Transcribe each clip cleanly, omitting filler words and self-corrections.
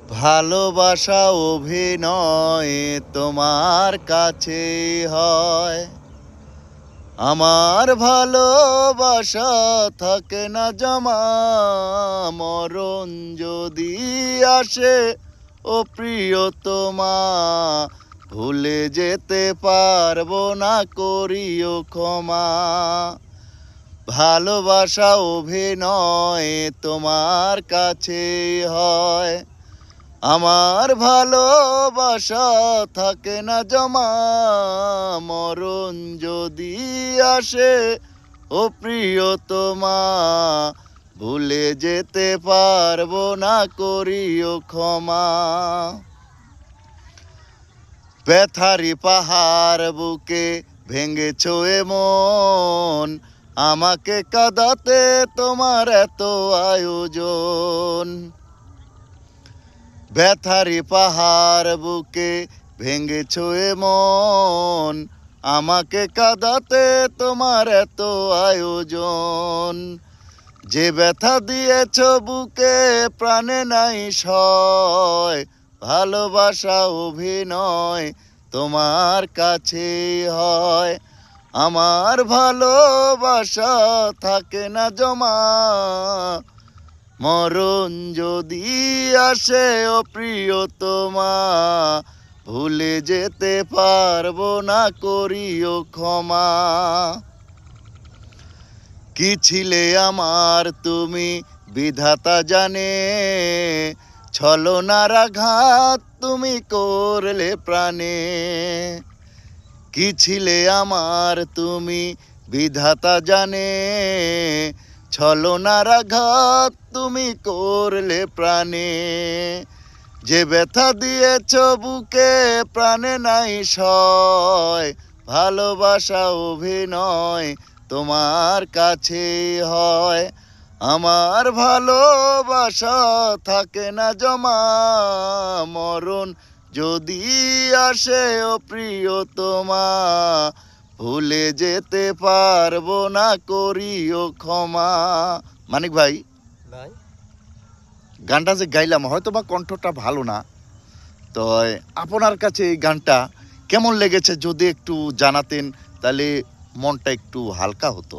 ভালোবাসা অভিনয় তোমার কাছে হয়, আমার ভালোবাসা থাকে না জমা। মরণ যদি আসে ও প্রিয়তমা, ভুলে যেতে পারবো না, করিও ক্ষমা। ভালোবাসা অভিনয় তোমার কাছে হয়, আমার ভালোবাসা থাকে না জমা। মরণ যদি আসে ও প্রিয়তমা, ভুলে যেতে পারবো না, করিও ক্ষমা। ব্যথারি পাহাড় বুকে ভেঙেছো এমন, আমাকে কাঁদাতে তোমার এত আয়োজন। ব্যথারি পাহাড় বুকে ভেঙেছো এমন, আমাকে কাঁদাতে তোমার এত আয়োজন। যে ব্যথা দিয়েছ বুকে প্রাণে নাই সয়, ভালোবাসা অভিনয় তোমার কাছে হয়, আমার ভালোবাসা থাকে না জমা। মরণ যদি আসে ও প্রিয়তমা, ভুলে যেতে পারবো না, করিও ক্ষমা। কি ছিলে আমার তুমি বিধাতা জানে, ছলনার আঘাত তুমি করলে প্রাণে। কি ছিলে আমার তুমি বিধাতা জানে, ছলনার আঘাত তুমি করলে প্রাণে। যে ব্যথা দিয়েছ বুকে প্রাণে নাই সয়, ভালোবাসা অভিনয় তোমার কাছে হয়, আমার ভালোবাসা থাকে না জমা। মরণ যদি আসে ও প্রিয়তমা, ভুলে যেতে পারবো না, করিও ক্ষমা। মানিক ভাই, ভাই গানটা যে গাইলাম হয়তো বা কণ্ঠটা ভালো না, তো আপনার কাছে এই গানটা কেমন লেগেছে যদি একটু জানাতেন, তাহলে মনটা একটু হালকা হতো।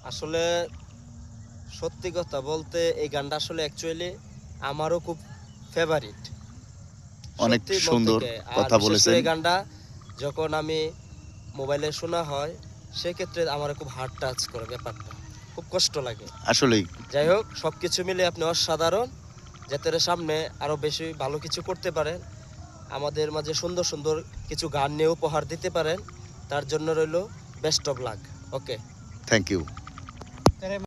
আসলে সত্যি কথা বলতে এই গানটা আসলে অ্যাকচুয়ালি আমারও খুব ফেভারিট, অনেক সত্যি বলতে সুন্দর কে। আর কথা বিশেষ করে বলেছেন। এই গানটা যখন আমি মোবাইলে শোনা হয়, সেক্ষেত্রে আমার খুব হার্ট টাচ করে, ব্যাপারটা খুব কষ্ট লাগে। আসলেই যাই হোক, সব কিছু মিলে আপনি অসাধারণ, যাতে সামনে আরও বেশি ভালো কিছু করতে পারেন, আমাদের মাঝে সুন্দর সুন্দর কিছু গান নিয়ে উপহার দিতে পারেন, তার জন্য রইল best of luck. Okay, thank you.